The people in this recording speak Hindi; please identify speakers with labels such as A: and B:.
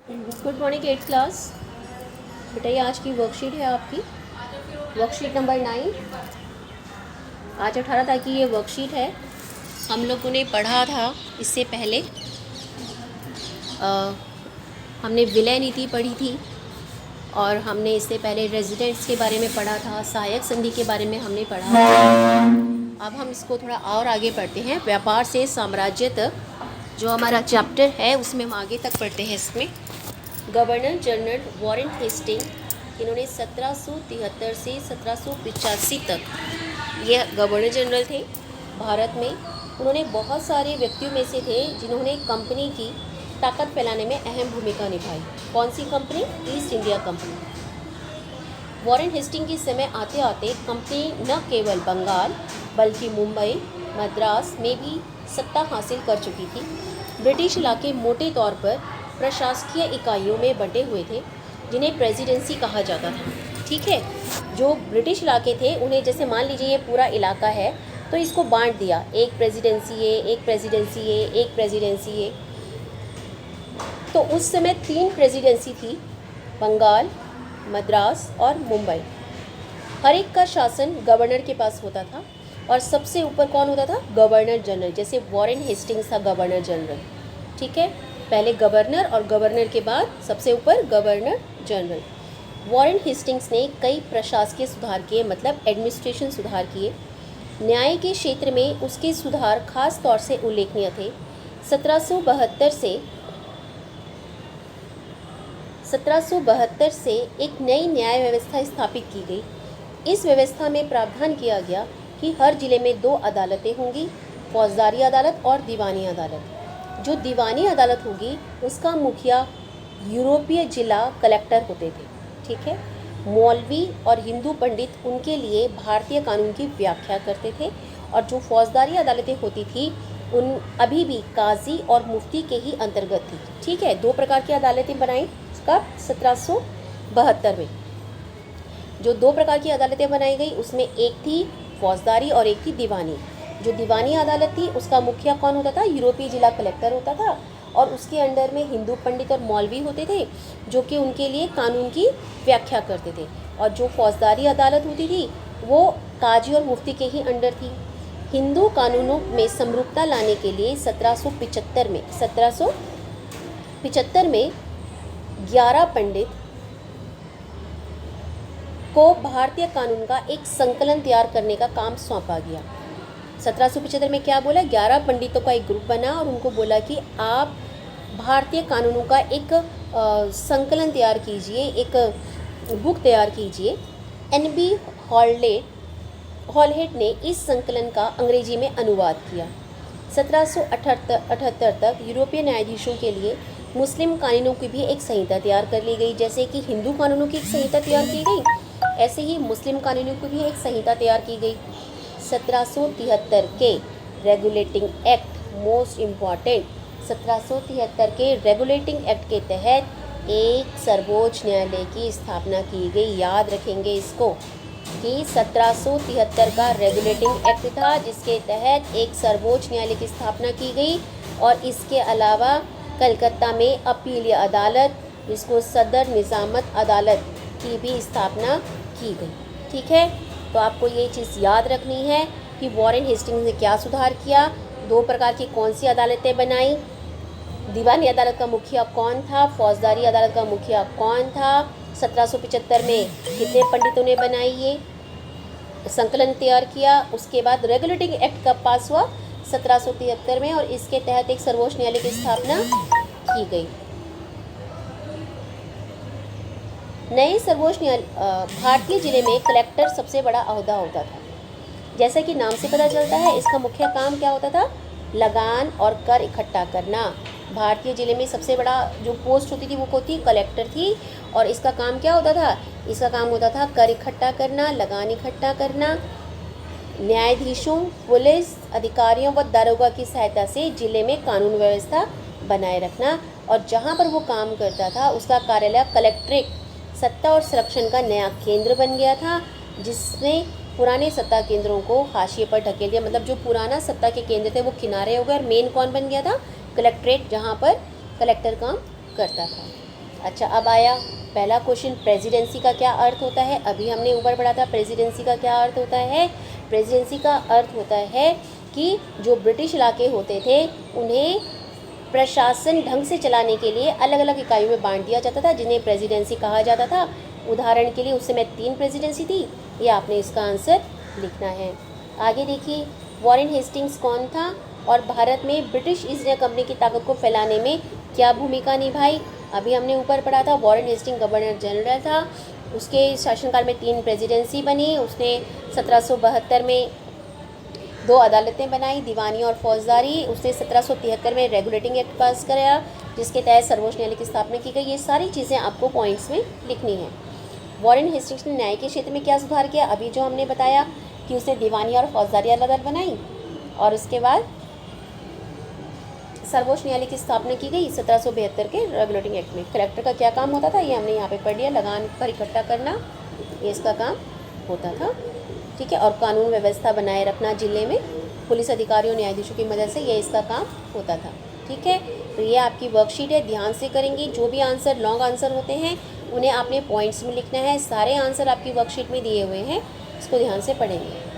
A: Good morning 8th class. बेटा ये आज की वर्कशीट है आपकी, वर्कशीट नंबर 9। आज 18 तारीख की ये वर्कशीट है। हम लोगों ने पढ़ा था इससे पहले, हमने विलय नीति पढ़ी थी और हमने इससे पहले रेजिडेंट्स के बारे में पढ़ा था, सहायक संधि के बारे में हमने पढ़ा था। अब हम इसको थोड़ा और आगे पढ़ते हैं, व्यापार से साम्राज्य तक जो हमारा चैप्टर है उसमें हम आगे तक पढ़ते हैं। इसमें गवर्नर जनरल वॉरेन हेस्टिंग, इन्होंने 1773 से 1785 तक ये गवर्नर जनरल थे भारत में। उन्होंने बहुत सारे व्यक्तियों में से थे जिन्होंने कंपनी की ताकत फैलाने में अहम भूमिका निभाई। कौन सी company? East India Company. Warren Hasting के समय आते आते कंपनी न केवल बंगाल बल्कि मुंबई, मद्रास में भी सत्ता हासिल कर चुकी थी। ब्रिटिश इलाके मोटे तौर पर प्रशासकीय इकाइयों में बंटे हुए थे जिन्हें प्रेसिडेंसी कहा जाता था। ठीक है, जो ब्रिटिश इलाके थे उन्हें, जैसे मान लीजिए ये पूरा इलाका है तो इसको बांट दिया, एक प्रेसिडेंसी ये, एक प्रेसिडेंसी ये, एक प्रेसिडेंसी ये। तो उस समय 3 प्रेसिडेंसी थी, बंगाल, मद्रास और मुंबई। हर एक का शासन गवर्नर के पास होता था और सबसे ऊपर कौन होता था? Governor general. जैसे वॉरेन हेस्टिंग्स था गवर्नर जनरल। ठीक है, पहले गवर्नर और गवर्नर के बाद सबसे ऊपर गवर्नर जनरल। वॉरेन हेस्टिंग्स ने कई प्रशासकीय सुधार किए, मतलब एडमिनिस्ट्रेशन सुधार किए। न्याय के क्षेत्र में उसके सुधार खास तौर से उल्लेखनीय थे। 1772 से एक नई न्याय व्यवस्था स्थापित की गई। इस व्यवस्था में प्रावधान किया गया कि हर जिले में 2 अदालतें होंगी, फौजदारी अदालत और दीवानी अदालत। जो दीवानी अदालत होगी उसका मुखिया यूरोपीय जिला कलेक्टर होते थे। ठीक है, मौलवी और हिंदू पंडित उनके लिए भारतीय कानून की व्याख्या करते थे। और जो फौजदारी अदालतें होती थी उन अभी भी काजी और मुफ्ती के ही अंतर्गत थी। ठीक है, 2 प्रकार की अदालतें बनाई कब? 1772 में। जो 2 प्रकार की अदालतें बनाई गई उसमें एक थी फौजदारी और एक थी दीवानी। जो दीवानी अदालत थी उसका मुखिया कौन होता था? यूरोपीय जिला कलेक्टर होता था और उसके अंडर में हिंदू पंडित और मौलवी होते थे जो कि उनके लिए कानून की व्याख्या करते थे। और जो फौजदारी अदालत होती थी वो काजी और मुफ्ती के ही अंडर थी। हिंदू कानूनों में समरूपता लाने के लिए 1775 में 11 पंडित को भारतीय कानून का एक संकलन तैयार करने का काम सौंपा गया। 1775 में क्या बोला? 11 पंडितों का एक ग्रुप बना और उनको बोला कि आप भारतीय कानूनों का एक संकलन तैयार कीजिए, एक बुक तैयार कीजिए। NB हॉलहेड ने इस संकलन का अंग्रेजी में अनुवाद किया। 1778 तक यूरोपीय न्यायाधीशों के लिए मुस्लिम कानूनों की भी एक संहिता तैयार कर ली गई। जैसे कि हिंदू कानूनों की एक संहिता तैयार की गई, ऐसे ही मुस्लिम कानूनों की भी एक संहिता तैयार की गई। 1773 के रेगुलेटिंग एक्ट, मोस्ट इम्पॉर्टेंट, 1773 के रेगुलेटिंग एक्ट के तहत एक सर्वोच्च न्यायालय की स्थापना की गई। याद रखेंगे इसको कि 1773 का रेगुलेटिंग एक्ट था जिसके तहत एक सर्वोच्च न्यायालय की स्थापना की गई। और इसके अलावा कलकत्ता में अपीलीय अदालत, जिसको सदर निजामत अदालत की भी स्थापना की गई। ठीक है, तो आपको ये चीज़ याद रखनी है कि वॉरेन हेस्टिंग्स ने क्या सुधार किया, 2 प्रकार की कौन सी अदालतें बनाई, दीवानी अदालत का मुखिया कौन था, फौजदारी अदालत का मुखिया कौन था, 1775 में कितने पंडितों ने बनाई, ये संकलन तैयार किया। उसके बाद रेगुलेटिंग एक्ट कब पास हुआ? 1773 में, और इसके तहत एक सर्वोच्च न्यायालय की स्थापना की गई। नए सर्वोच्च न्यायालय भारतीय जिले में कलेक्टर सबसे बड़ा ओहदा होता था। जैसा कि नाम से पता चलता है इसका मुख्य काम क्या होता था? लगान और कर इकट्ठा करना। भारतीय जिले में सबसे बड़ा जो पोस्ट होती थी वो थी कलेक्टर थी। और इसका काम क्या होता था? इसका काम होता था कर इकट्ठा करना, लगान इकट्ठा करना। न्यायाधीशों, पुलिस अधिकारियों व दारोगा की सहायता से जिले में कानून व्यवस्था बनाए रखना। और जहाँ पर वो काम करता था उसका कार्यालय कलेक्ट्रेट सत्ता और संरक्षण का नया केंद्र बन गया था, जिसने पुराने सत्ता केंद्रों को हाशिए पर ढकेल दिया। मतलब जो पुराना सत्ता के केंद्र थे वो किनारे हो गए और मेन कौन बन गया था? कलेक्ट्रेट, जहाँ पर कलेक्टर काम करता था। अच्छा, अब आया पहला क्वेश्चन, प्रेसिडेंसी का क्या अर्थ होता है। अभी हमने ऊपर पढ़ा था प्रेसिडेंसी का क्या अर्थ होता है। प्रेसिडेंसी का अर्थ होता है कि जो ब्रिटिश इलाके होते थे उन्हें प्रशासन ढंग से चलाने के लिए अलग अलग इकाइयों में बांट दिया जाता था, जिन्हें प्रेसिडेंसी कहा जाता था। उदाहरण के लिए उस समय 3 प्रेसिडेंसी थी। ये आपने इसका आंसर लिखना है। आगे देखिए, वॉरेन हेस्टिंग्स कौन था और भारत में ब्रिटिश ईस्ट इंडिया कंपनी की ताकत को फैलाने में क्या भूमिका निभाई। अभी हमने ऊपर पढ़ा था वॉरेन हेस्टिंग गवर्नर जनरल था। उसके शासनकाल में 3 प्रेसिडेंसी बनी। उसने 1772 में 2 अदालतें बनाई, दीवानी और फौजदारी। उसने 1773 में रेगुलेटिंग एक्ट पास कराया, जिसके तहत सर्वोच्च न्यायालय की स्थापना की गई। ये सारी चीज़ें आपको पॉइंट्स में लिखनी है। वॉरेन हेस्टिंग्स ने न्याय के क्षेत्र में क्या सुधार किया। अभी जो हमने बताया कि उसने दीवानी और फौजदारी अदालत बनाई और उसके बाद सर्वोच्च न्यायालय की स्थापना की गई 1772 के रेगुलेटिंग एक्ट में। कलेक्टर का क्या काम होता था, ये हमने यहाँ पे पढ़ लिया। लगान पर इकट्ठा करना, ये इसका काम होता था। ठीक है, और कानून व्यवस्था बनाए रखना जिले में पुलिस अधिकारियों न्यायाधीशों की मदद से, ये इसका काम होता था। ठीक है, तो ये आपकी वर्कशीट है, ध्यान से करेंगे। जो भी आंसर लॉन्ग आंसर होते हैं उन्हें आपने पॉइंट्स में लिखना है। सारे आंसर आपकी वर्कशीट में दिए हुए हैं, इसको ध्यान से पढ़ेंगे।